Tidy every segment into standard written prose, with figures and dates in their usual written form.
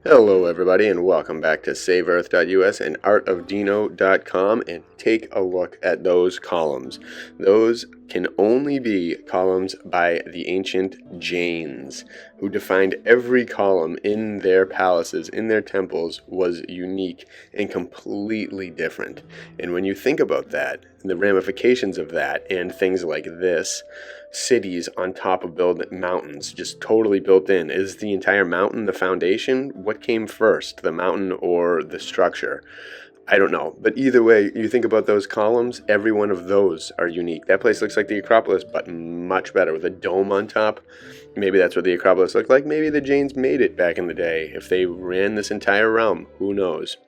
Hello everybody and welcome back to SaveEarth.us and artofdino.com, and take a look at those columns. Those can only be columns by the ancient Jains, who defined every column in their palaces, in their temples, was unique and completely different. And when you think about that, the ramifications of that, and things like this, cities on top of mountains, just totally built in. Is the entire mountain the foundation? What came first, the mountain or the structure? I don't know. But either way, you think about those columns, every one of those are unique. That place looks like the Acropolis, but much better, with a dome on top. Maybe that's what the Acropolis looked like. Maybe the Jains made it back in the day. If they ran this entire realm, who knows?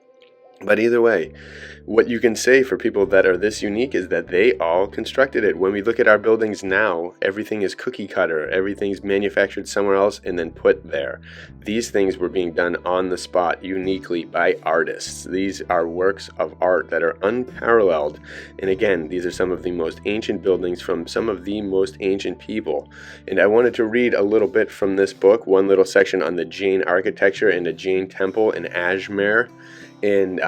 But either way, what you can say for people that are this unique is that they all constructed it. When we look at our buildings now, everything is cookie cutter. Everything's manufactured somewhere else and then put there. These things were being done on the spot, uniquely by artists. These are works of art that are unparalleled. And again, these are some of the most ancient buildings from some of the most ancient people. And I wanted to read a little bit from this book, one little section on the Jain architecture and a Jain temple in Ajmer. And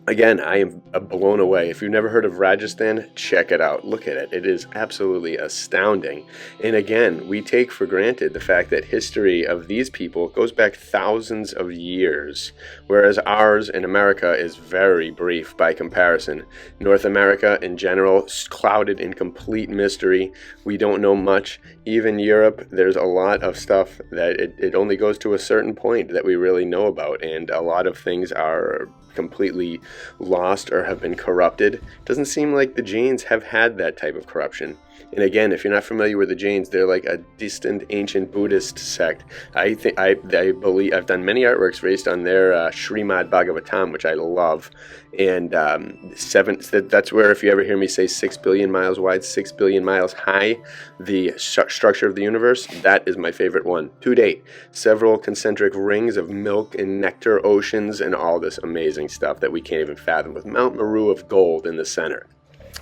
again, I am blown away. If you've never heard of Rajasthan, check it out. Look at it. It is absolutely astounding. And again, we take for granted the fact that history of these people goes back thousands of years, whereas ours in America is very brief by comparison. North America in general is clouded in complete mystery. We don't know much. Even Europe, there's a lot of stuff that it only goes to a certain point that we really know about, and a lot of things are completely lost or have been corrupted. Doesn't seem like the Jains have had that type of corruption. And again, if you're not familiar with the Jains, they're like a distant ancient Buddhist sect. I believe I've done many artworks based on their Srimad Bhagavatam, which I love. And that's where, if you ever hear me say 6 billion miles wide, 6 billion miles high, the structure of the universe, that is my favorite one to date. Several concentric rings of milk and nectar oceans and all this amazing stuff that we can't even fathom, with Mount Meru of gold in the center.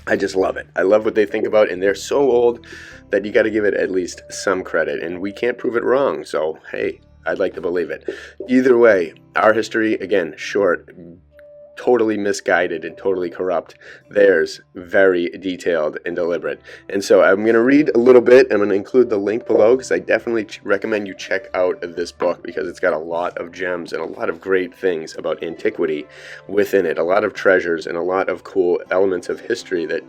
I just love it. I love what they think about, and they're so old that you got to give it at least some credit, and we can't prove it wrong, so hey, I'd like to believe it. Either way, our history, again, short, totally misguided and totally corrupt. Theirs, very detailed and deliberate. And so I'm going to read a little bit. I'm going to include the link below because I definitely recommend you check out this book, because it's got a lot of gems and a lot of great things about antiquity within it. A lot of treasures and a lot of cool elements of history that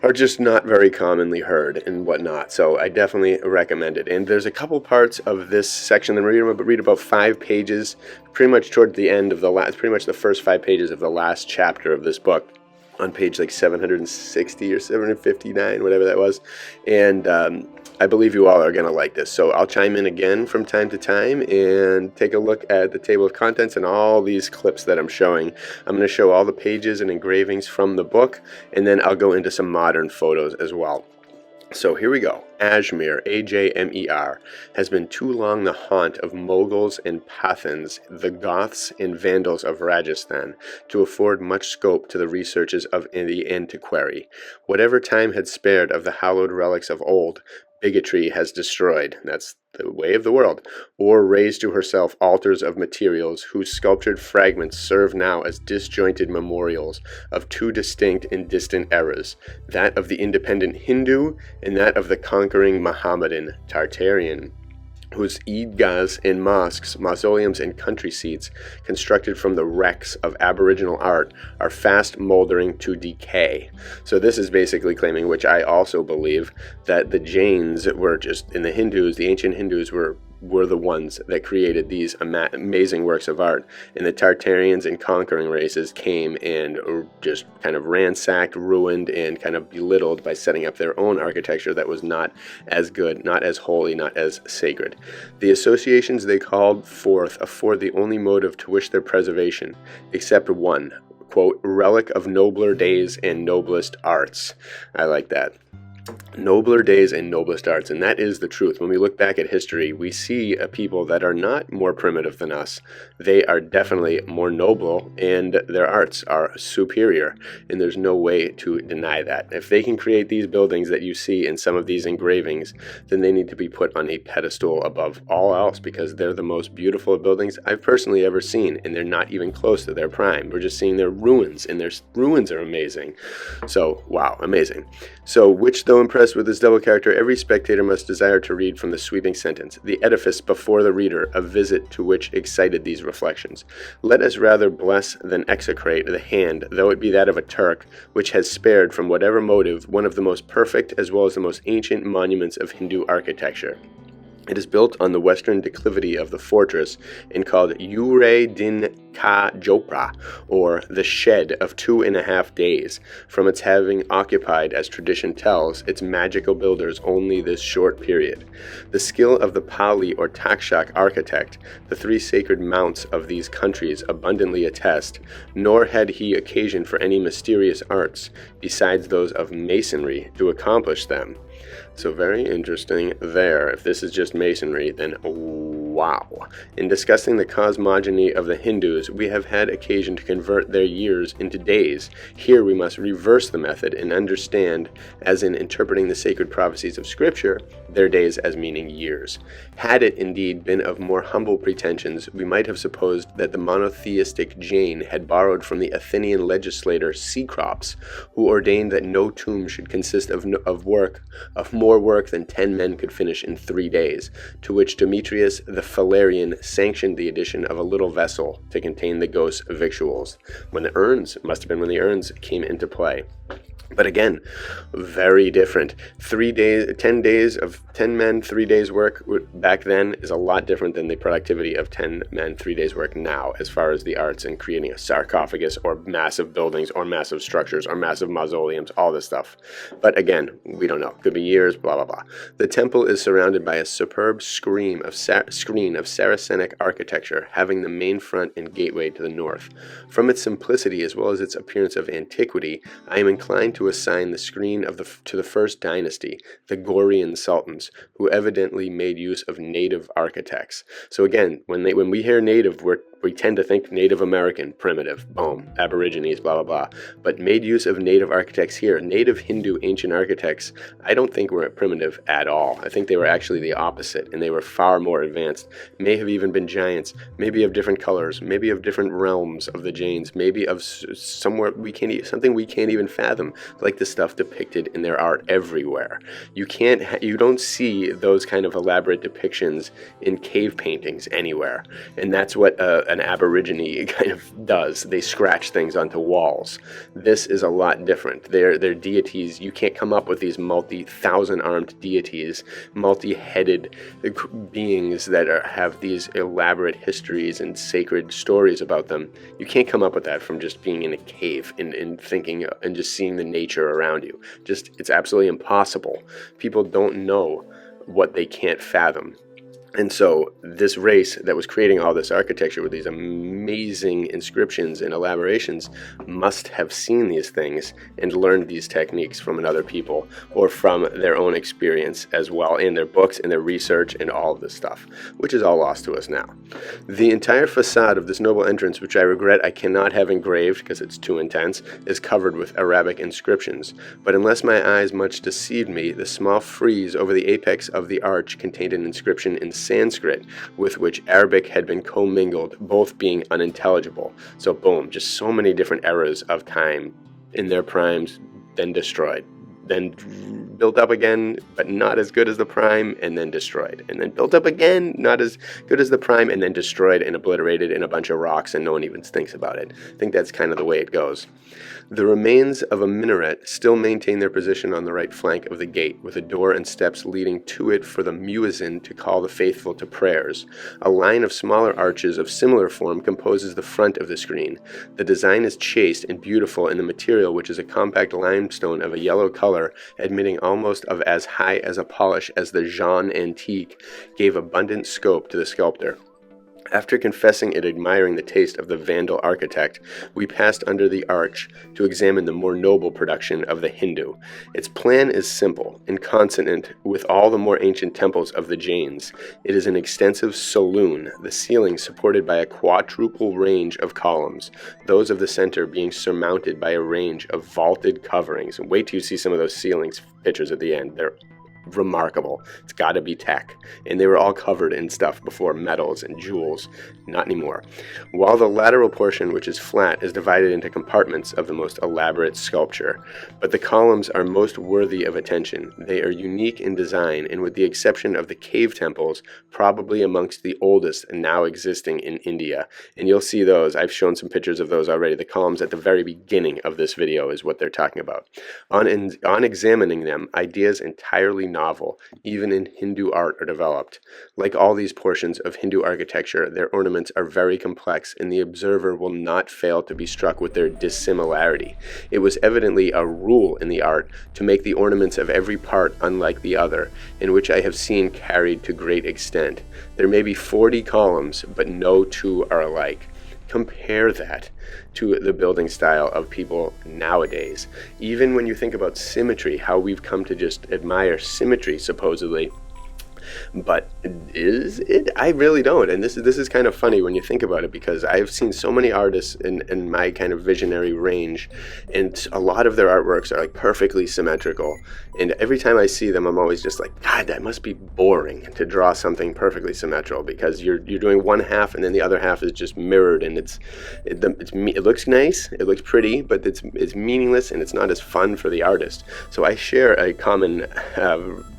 are just not very commonly heard and whatnot. So I definitely recommend it. And there's a couple parts of this section that read about 5 pages, pretty much toward the end of pretty much the first 5 pages of the last chapter of this book, on page like 760 or 759, whatever that was. And I believe you all are going to like this. So I'll chime in again from time to time and take a look at the table of contents and all these clips that I'm showing. I'm going to show all the pages and engravings from the book, and then I'll go into some modern photos as well. So here we go. Ajmer, A-J-M-E-R, has been too long the haunt of Moguls and Pathans, the Goths and Vandals of Rajasthan, to afford much scope to the researches of the antiquary. Whatever time had spared of the hallowed relics of old, bigotry has destroyed, that's the way of the world, or raised to herself altars of materials whose sculptured fragments serve now as disjointed memorials of two distinct and distant eras, that of the independent Hindu and that of the conquering Mohammedan Tartarian, whose Eidgahs and mosques, mausoleums and country seats, constructed from the wrecks of aboriginal art, are fast moldering to decay. So this is basically claiming, which I also believe, that the Jains were just, and the Hindus, the ancient Hindus were the ones that created these amazing works of art, and the Tartarians and conquering races came and just kind of ransacked, ruined, and kind of belittled by setting up their own architecture that was not as good, not as holy, not as sacred. The associations they called forth afford the only motive to wish their preservation, except one, quote, relic of nobler days and noblest arts. I like that. Nobler days and noblest arts, and that is the truth. When we look back at history, we see a people that are not more primitive than us. They are definitely more noble, and their arts are superior, and there's no way to deny that. If they can create these buildings that you see in some of these engravings, then they need to be put on a pedestal above all else, because they're the most beautiful buildings I've personally ever seen, and they're not even close to their prime. We're just seeing their ruins, and their ruins are amazing. So, wow, amazing. So, which though impressed with this double character, every spectator must desire to read from the sweeping sentence, the edifice before the reader, a visit to which excited these reflections. Let us rather bless than execrate the hand, though it be that of a Turk, which has spared, from whatever motive, one of the most perfect as well as the most ancient monuments of Hindu architecture. It is built on the western declivity of the fortress and called Ure Din Ka Jopra, or the Shed of 2.5 days, from its having occupied, as tradition tells, its magical builders only this short period. The skill of the Pali or Takshak architect, the 3 sacred mounts of these countries abundantly attest, nor had he occasion for any mysterious arts, besides those of masonry, to accomplish them. So very interesting there. If this is just masonry, then wow. In discussing the cosmogony of the Hindus, we have had occasion to convert their years into days. Here we must reverse the method and understand, as in interpreting the sacred prophecies of Scripture, their days as meaning years. Had it indeed been of more humble pretensions, we might have supposed that the monotheistic Jain had borrowed from the Athenian legislator Cecrops, who ordained that no tomb should consist of more work than 10 men could finish in 3 days, to which Demetrius the Phalerian sanctioned the addition of a little vessel to contain the ghost's victuals. Must have been when the urns came into play. But again, very different. 3 days, 10 days of 10 men, 3 days work back then is a lot different than the productivity of 10 men, 3 days work now, as far as the arts and creating a sarcophagus or massive buildings or massive structures or massive mausoleums, all this stuff. But again, we don't know. Could be years, blah, blah, blah. The temple is surrounded by a superb screen of Saracenic architecture, having the main front and gateway to the north. From its simplicity as well as its appearance of antiquity, I am inclined to assign the screen to the first dynasty, the Gorian sultans, who evidently made use of native architects. So again, when we hear native, we tend to think Native American, primitive, boom, Aborigines, blah, blah, blah. But made use of native architects here. Native Hindu ancient architects, I don't think were primitive at all. I think they were actually the opposite, and they were far more advanced. May have even been giants, maybe of different colors, maybe of different realms of the Jains, maybe of something we can't even fathom, like the stuff depicted in their art everywhere. You don't see those kind of elaborate depictions in cave paintings anywhere, and that's what an Aborigine kind of does. They scratch things onto walls. This is a lot different. They're deities. You can't come up with these multi-thousand-armed deities, multi-headed beings that have these elaborate histories and sacred stories about them. You can't come up with that from just being in a cave and thinking and just seeing the nature around you. It's absolutely impossible. People don't know what they can't fathom. And so this race that was creating all this architecture with these amazing inscriptions and elaborations must have seen these things and learned these techniques from another people or from their own experience as well, in their books and their research and all of this stuff, which is all lost to us now. The entire facade of this noble entrance, which I regret I cannot have engraved because it's too intense, is covered with Arabic inscriptions. But unless my eyes much deceived me, the small frieze over the apex of the arch contained an inscription in Sanskrit with which Arabic had been commingled, both being unintelligible. So boom, just so many different eras of time in their primes, then destroyed, then built up again, but not as good as the prime, and then destroyed, and then built up again, not as good as the prime, and then destroyed and obliterated in a bunch of rocks, and no one even thinks about it. I think that's kind of the way it goes. The remains of a minaret still maintain their position on the right flank of the gate, with a door and steps leading to it for the muezzin to call the faithful to prayers. A line of smaller arches of similar form composes the front of the screen. The design is chaste and beautiful in the material, which is a compact limestone of a yellow color, admitting almost of as high as a polish as the Jain antique, gave abundant scope to the sculptor. After confessing and admiring the taste of the Vandal architect, we passed under the arch to examine the more noble production of the Hindu. Its plan is simple and consonant with all the more ancient temples of the Jains. It is an extensive saloon, the ceiling supported by a quadruple range of columns, those of the center being surmounted by a range of vaulted coverings. And wait till you see some of those ceilings pictures at the end. They're remarkable. It's got to be tech. And they were all covered in stuff before, metals and jewels. Not anymore. While the lateral portion, which is flat, is divided into compartments of the most elaborate sculpture. But the columns are most worthy of attention. They are unique in design, and with the exception of the cave temples, probably amongst the oldest now existing in India. And you'll see those. I've shown some pictures of those already. The columns at the very beginning of this video is what they're talking about. On examining them, ideas entirely novel, even in Hindu art, are developed. Like all these portions of Hindu architecture, their ornaments are very complex, and the observer will not fail to be struck with their dissimilarity. It was evidently a rule in the art to make the ornaments of every part unlike the other, in which I have seen carried to great extent. There may be 40 columns, but no two are alike. Compare that to the building style of people nowadays. Even when you think about symmetry, how we've come to just admire symmetry, supposedly. But is it? I really don't. And this is kind of funny when you think about it, because I've seen so many artists in my kind of visionary range, and a lot of their artworks are like perfectly symmetrical. And every time I see them, I'm always just like, God, that must be boring to draw something perfectly symmetrical, because you're doing one half and then the other half is just mirrored, and it looks nice, it looks pretty, but it's meaningless, and it's not as fun for the artist. So I share a common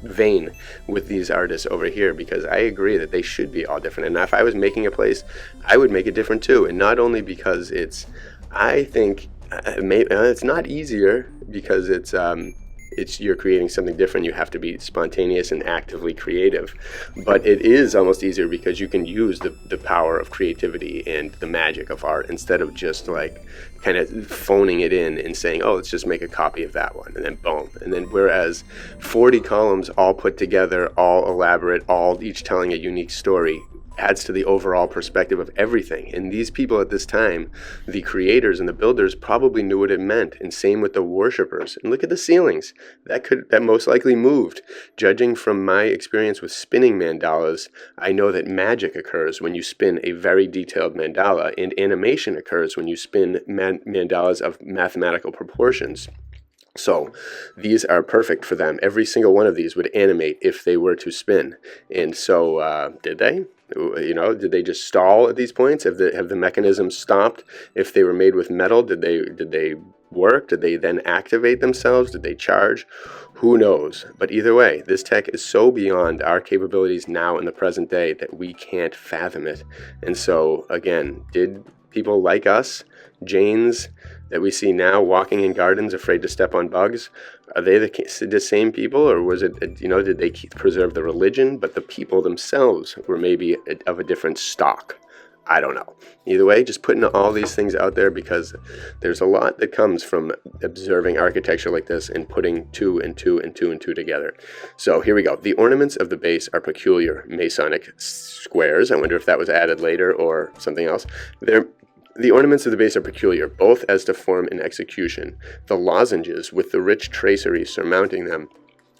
vein with these artists over here, because I agree that they should be all different. And if I was making a place, I would make it different too. And not only because I think it's not easier, because you're creating something different. You have to be spontaneous and actively creative. But it is almost easier because you can use the power of creativity and the magic of art, instead of just like kind of phoning it in and saying, oh, let's just make a copy of that one, and then boom. And then whereas 40 columns all put together, all elaborate, all each telling a unique story, adds to the overall perspective of everything. And these people at this time, the creators and the builders, probably knew what it meant. And same with the worshippers. And look at the ceilings. That most likely moved. Judging from my experience with spinning mandalas, I know that magic occurs when you spin a very detailed mandala, and animation occurs when you spin mandalas of mathematical proportions. So these are perfect for them. Every single one of these would animate if they were to spin. And so did they? Did they just stall at these points? Have the mechanisms stopped? If they were made with metal, did they work? Did they then activate themselves? Did they charge? Who knows? But either way, this tech is so beyond our capabilities now in the present day that we can't fathom it. And so again, did people like us, Jains, that we see now walking in gardens afraid to step on bugs, are they the same people, or was it, did they preserve the religion, but the people themselves were maybe of a different stock? I don't know. Either way, just putting all these things out there, because there's a lot that comes from observing architecture like this and putting two and two and two and two together. So here we go. The ornaments of the base are peculiar Masonic squares. I wonder if that was added later or something else. The ornaments of the base are peculiar, both as to form and execution. The lozenges, with the rich tracery surmounting them,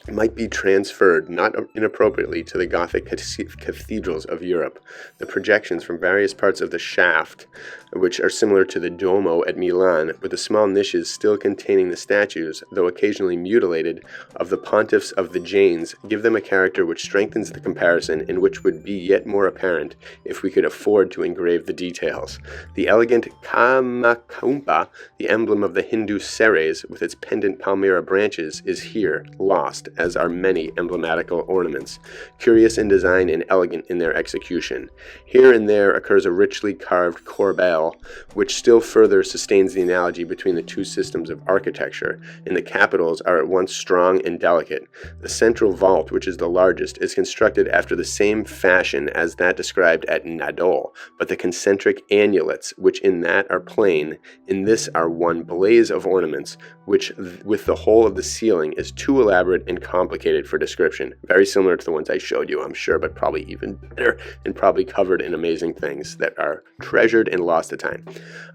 might be transferred, not inappropriately, to the Gothic cathedrals of Europe. The projections from various parts of the shaft, which are similar to the Duomo at Milan, with the small niches still containing the statues, though occasionally mutilated, of the pontiffs of the Jains, give them a character which strengthens the comparison, and which would be yet more apparent if we could afford to engrave the details. The elegant Kamakumpa, the emblem of the Hindu Ceres, with its pendant palmyra branches, is here lost, as are many emblematical ornaments, curious in design and elegant in their execution. Here and there occurs a richly carved corbel, which still further sustains the analogy between the two systems of architecture, and the capitals are at once strong and delicate. The central vault, which is the largest, is constructed after the same fashion as that described at Nadol, but the concentric annulets, which in that are plain, in this are one blaze of ornaments, which with the whole of the ceiling is too elaborate and and complicated for description. Very similar to the ones I showed you, I'm sure, but probably even better and probably covered in amazing things that are treasured and lost to time.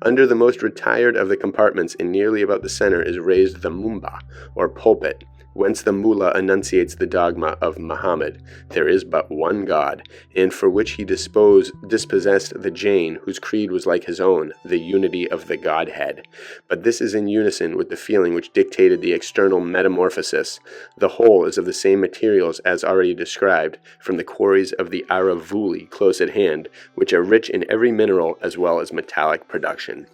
Under the most retired of the compartments and nearly about the center is raised the mumba, or pulpit, whence the mullah enunciates the dogma of Muhammad, there is but one God, and for which he dispossessed the Jain, whose creed was like his own, the unity of the Godhead. But this is in unison with the feeling which dictated the external metamorphosis. The whole is of the same materials as already described, from the quarries of the Aravuli close at hand, which are rich in every mineral as well as metallic production.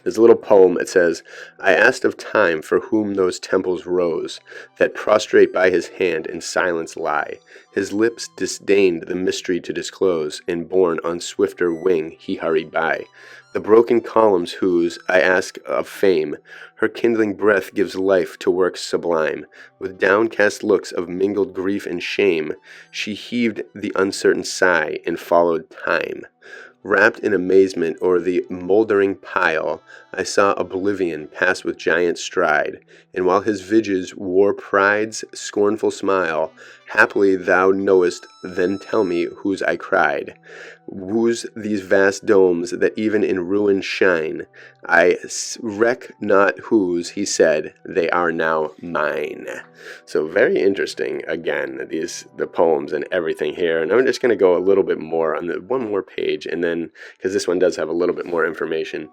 There's a little poem that says, I asked of time for whom those temples rose, that prostrate by his hand in silence lie. His lips disdained the mystery to disclose, and borne on swifter wing he hurried by. The broken columns whose, I ask of fame, her kindling breath gives life to works sublime. With downcast looks of mingled grief and shame, she heaved the uncertain sigh and followed time. Wrapped in amazement o'er the mouldering pile, I saw oblivion pass with giant stride, and while his visage wore pride's scornful smile, happily thou knowest, then tell me whose I cried. Whose these vast domes that even in ruin shine? I reck not whose, he said, they are now mine. So very interesting, again, the poems and everything here. And I'm just going to go a little bit more on one more page, and then, because this one does have a little bit more information,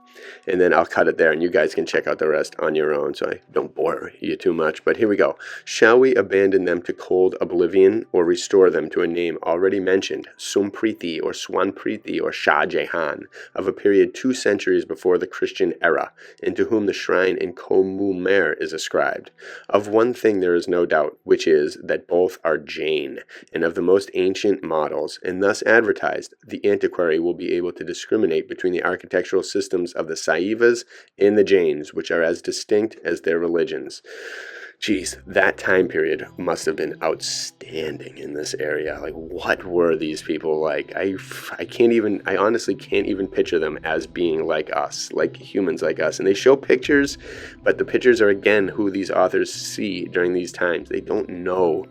and then I'll cut it there, and you guys can check out the rest on your own, so I don't bore you too much. But here we go. Shall we abandon them to cold oblivion, or restore them to a name already mentioned, Sumpriti or Swanpriti or Shah Jahan, of a period 2 centuries before the Christian era, and to whom the shrine in Komulmer is ascribed? Of one thing there is no doubt, which is that both are Jain, and of the most ancient models, and thus advertised, the antiquary will be able to discriminate between the architectural systems of the Saivas and the Jains, which are as distinct as their religions. Geez, that time period must have been outstanding in this area. Like, what were these people like? I honestly can't even picture them as being like us, like humans like us. And they show pictures, but the pictures are, again, who these authors see during these times. They don't know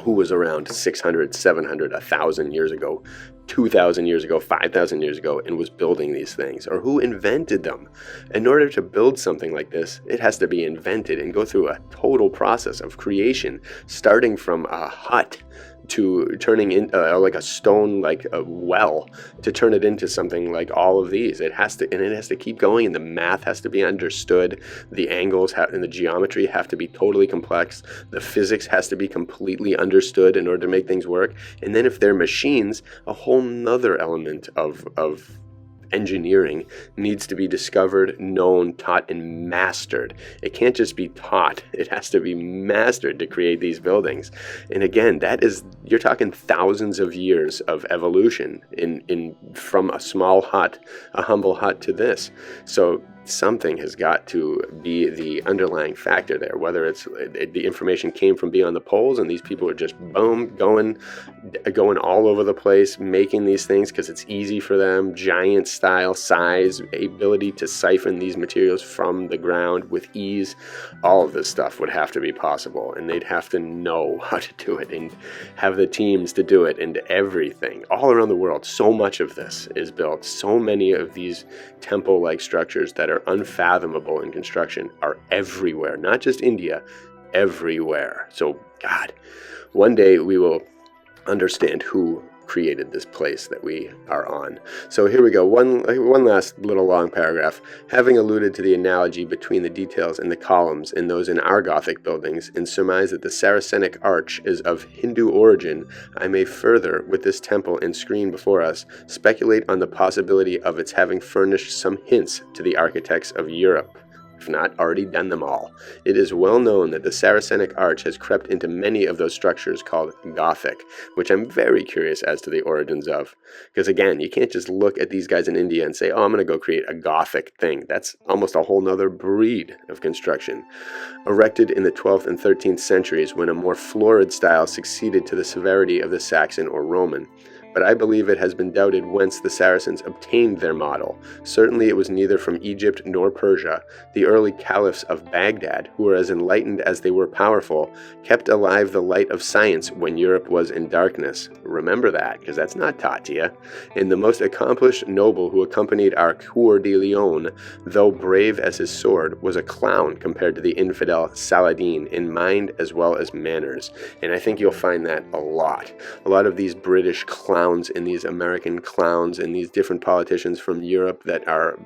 who was around 600, 700, 1,000 years ago, 2,000 years ago, 5,000 years ago, and was building these things, or who invented them. In order to build something like this, it has to be invented and go through a total process of creation, starting from a hut to turning in like a stone, like a well, to turn it into something like all of these. It has to keep going, and the math has to be understood. The angles and the geometry have to be totally complex. The physics has to be completely understood in order to make things work. And then if they're machines, a whole nother element of engineering needs to be discovered, known, taught, and mastered. It can't just be taught. It has to be mastered to create these buildings. And again, you're talking thousands of years of evolution from a small hut, a humble hut, to this. So something has got to be the underlying factor there, whether it's the information came from beyond the poles and these people are just boom going all over the place making these things because it's easy for them, giant style, size, ability to siphon these materials from the ground with ease. All of this stuff would have to be possible, and they'd have to know how to do it and have the teams to do it, and everything all around the world. So much of this is built. So many of these temple-like structures that are unfathomable in construction are everywhere, not just India, everywhere. So God, one day we will understand who created this place that we are on. So here we go, one last little long paragraph. Having alluded to the analogy between the details in the columns and those in our Gothic buildings, and surmise that the Saracenic arch is of Hindu origin, I may further, with this temple and screen before us, speculate on the possibility of its having furnished some hints to the architects of Europe, if not already done them all. It is well known that the Saracenic arch has crept into many of those structures called Gothic, which I'm very curious as to the origins of. Because again, you can't just look at these guys in India and say, oh, I'm going to go create a Gothic thing. That's almost a whole nother breed of construction. Erected in the 12th and 13th centuries when a more florid style succeeded to the severity of the Saxon or Roman. but I believe it has been doubted whence the Saracens obtained their model. Certainly it was neither from Egypt nor Persia. The early caliphs of Baghdad, who were as enlightened as they were powerful, kept alive the light of science when Europe was in darkness. Remember that, because that's not taught to you. And the most accomplished noble who accompanied our Coeur de Lion, though brave as his sword, was a clown compared to the infidel Saladin in mind as well as manners. And I think you'll find that a lot. A lot of these British clowns and these American clowns and these different politicians from Europe that are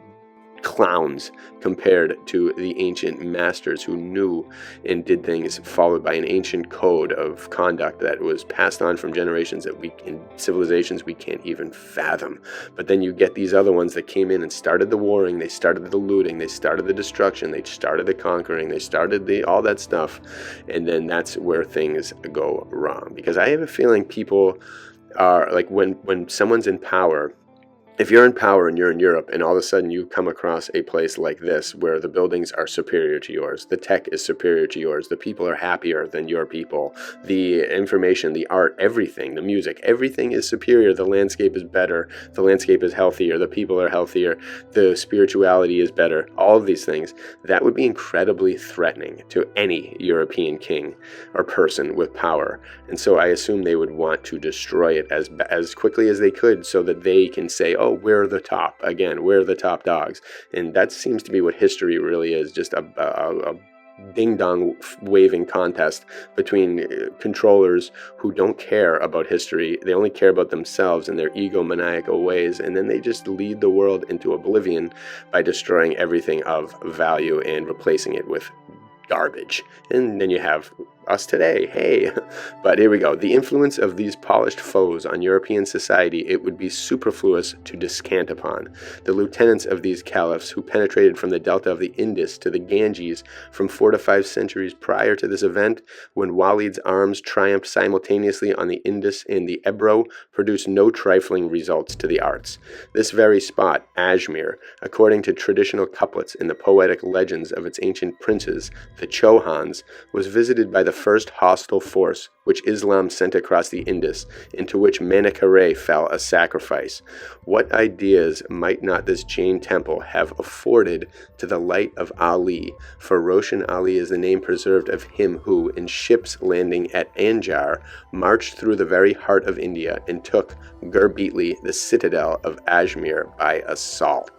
clowns compared to the ancient masters who knew and did things followed by an ancient code of conduct that was passed on from generations that in civilizations we can't even fathom. But then you get these other ones that came in and started the warring, they started the looting, they started the destruction, they started the conquering, they started all that stuff, and then that's where things go wrong. Because I have a feeling people are like, when someone's in power, if you're in power and you're in Europe and all of a sudden you come across a place like this where the buildings are superior to yours, the tech is superior to yours, the people are happier than your people, the information, the art, everything, the music, everything is superior, the landscape is better, the landscape is healthier, the people are healthier, the spirituality is better, all of these things, that would be incredibly threatening to any European king or person with power. And so I assume they would want to destroy it as quickly as they could so that they can say, oh, we're the top. Again, we're the top dogs. And that seems to be what history really is, just a ding-dong waving contest between controllers who don't care about history. They only care about themselves and their egomaniacal ways, and then they just lead the world into oblivion by destroying everything of value and replacing it with garbage. And then you have us today, hey. But here we go. The influence of these polished foes on European society it would be superfluous to descant upon. The lieutenants of these caliphs who penetrated from the delta of the Indus to the Ganges from 4 to 5 centuries prior to this event, when Walid's arms triumphed simultaneously on the Indus and the Ebro, produced no trifling results to the arts. This very spot, Ajmer, according to traditional couplets in the poetic legends of its ancient princes, the Chauhans, was visited by the first hostile force which Islam sent across the Indus, into which Manicharay fell a sacrifice. What ideas might not this Jain temple have afforded to the light of Ali? For Roshan Ali is the name preserved of him who, in ships landing at Anjar, marched through the very heart of India and took Gurbeetli, the citadel of Ajmer, by assault.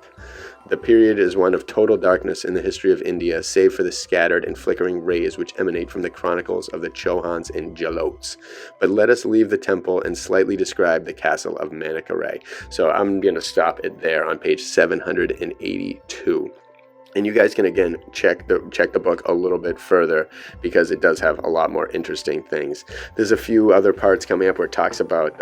The period is one of total darkness in the history of India, save for the scattered and flickering rays which emanate from the chronicles of the Chauhans and Jalots. But let us leave the temple and slightly describe the castle of Manicharay. So I'm going to stop it there on page 782. And you guys can again check the book a little bit further because it does have a lot more interesting things. There's a few other parts coming up where it talks about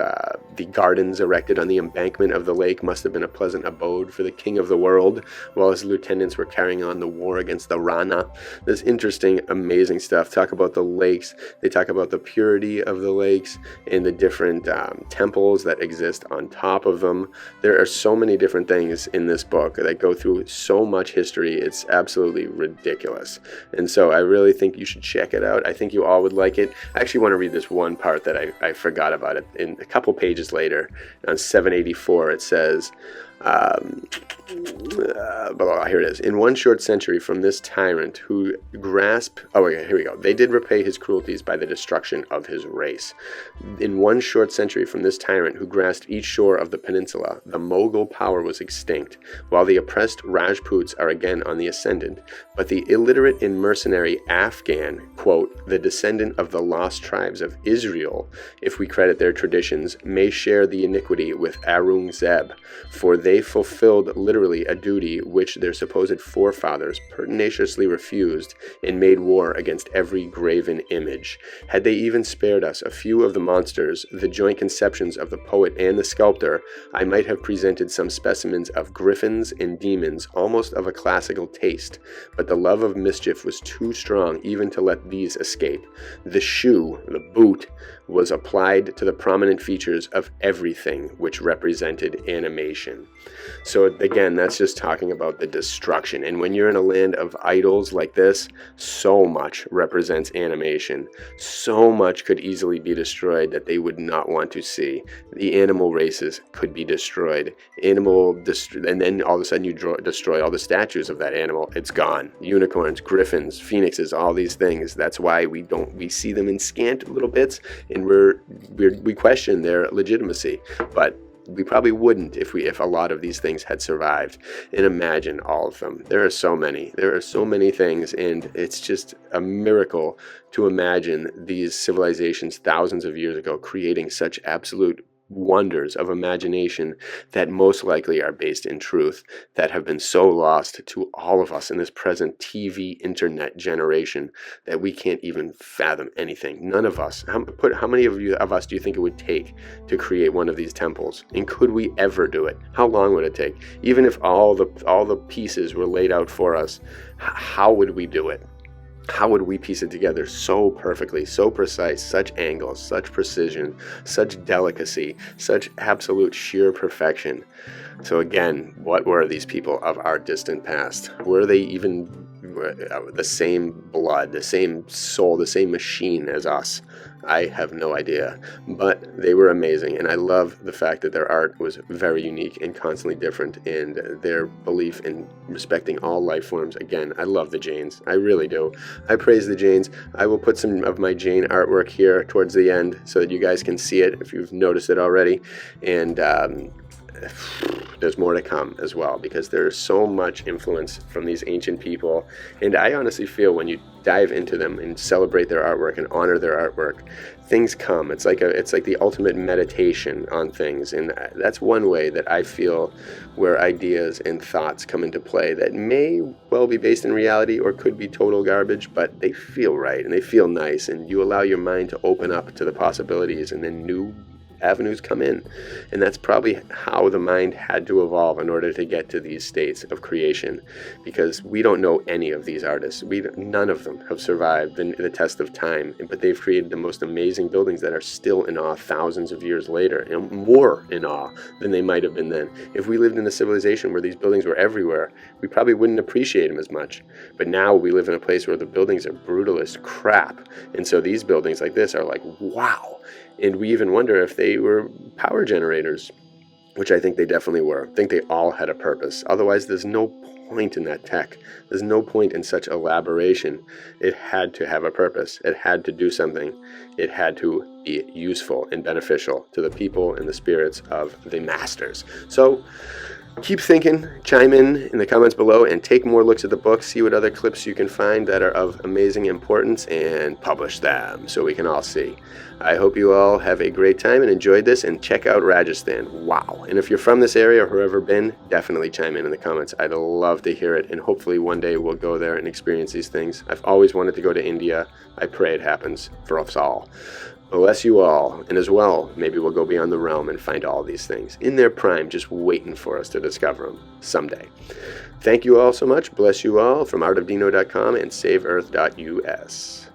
the gardens erected on the embankment of the lake must have been a pleasant abode for the king of the world while his lieutenants were carrying on the war against the Rana. There's interesting, amazing stuff. Talk about the lakes. They talk about the purity of the lakes and the different temples that exist on top of them. There are so many different things in this book that go through so much history. It's absolutely ridiculous. And so I really think you should check it out. I think you all would like it. I actually want to read this one part that I forgot about it. In a couple pages later, on 784, it says, here it is. In one short century from this tyrant who grasped... here we go. They did repay his cruelties by the destruction of his race. In one short century from this tyrant who grasped each shore of the peninsula, the Mughal power was extinct, while the oppressed Rajputs are again on the ascendant. But the illiterate and mercenary Afghan, quote, the descendant of the lost tribes of Israel, if we credit their traditions, may share the iniquity with Aurangzeb, for they fulfilled literally a duty which their supposed forefathers pertinaciously refused and made war against every graven image. Had they even spared us a few of the monsters, the joint conceptions of the poet and the sculptor, I might have presented some specimens of griffins and demons almost of a classical taste, but the love of mischief was too strong even to let these escape. The shoe, the boot, was applied to the prominent features of everything which represented animation. So again, that's just talking about the destruction. And when you're in a land of idols like this, so much represents animation. So much could easily be destroyed that they would not want to see. The animal races could be destroyed. And then all of a sudden you destroy all the statues of that animal. It's gone. Unicorns, griffins, phoenixes, all these things. That's why we see them in scant little bits, and we question their legitimacy. But we probably wouldn't if a lot of these things had survived. And imagine all of them. There are so many things, and it's just a miracle to imagine these civilizations thousands of years ago creating such absolute wonders of imagination that most likely are based in truth, that have been so lost to all of us in this present TV internet generation that we can't even fathom anything. None of us. How many of us do you think it would take to create one of these temples? And could we ever do it? How long would it take? Even if all the pieces were laid out for us, how would we do it? How would we piece it together so perfectly, so precise, such angles, such precision, such delicacy, such absolute sheer perfection? So again, what were these people of our distant past? Were they even the same blood, the same soul, the same machine as us? I have no idea, but they were amazing, and I love the fact that their art was very unique and constantly different, and their belief in respecting all life forms. Again, I love the Jains. I really do. I praise the Jains. I will put some of my Jain artwork here towards the end so that you guys can see it if you've noticed it already, and there's more to come as well, because there's so much influence from these ancient people, and I honestly feel when you dive into them and celebrate their artwork and honor their artwork, things come. It's like the ultimate meditation on things, and that's one way that I feel where ideas and thoughts come into play that may well be based in reality or could be total garbage, but they feel right and they feel nice, and you allow your mind to open up to the possibilities, and then new avenues come in. And that's probably how the mind had to evolve in order to get to these states of creation, because we don't know any of these artists. None of them have survived the test of time, but they've created the most amazing buildings that are still in awe thousands of years later, and more in awe than they might have been then. If we lived in a civilization where these buildings were everywhere, we probably wouldn't appreciate them as much. But now we live in a place where the buildings are brutalist crap, and so these buildings like this are like, wow. And we even wonder if they were power generators, which I think they definitely were. I think they all had a purpose. Otherwise, there's no point in that tech. There's no point in such elaboration. It had to have a purpose. It had to do something. It had to be useful and beneficial to the people and the spirits of the masters. So keep thinking, chime in the comments below, and take more looks at the book, see what other clips you can find that are of amazing importance, and publish them so we can all see. I hope you all have a great time and enjoyed this, and check out Rajasthan. Wow. And if you're from this area or have ever been, definitely chime in the comments. I'd love to hear it, and hopefully one day we'll go there and experience these things. I've always wanted to go to India. I pray it happens for us all. Bless you all, and as well, maybe we'll go beyond the realm and find all these things in their prime, just waiting for us to discover them someday. Thank you all so much. Bless you all from artofdino.com and saveearth.us.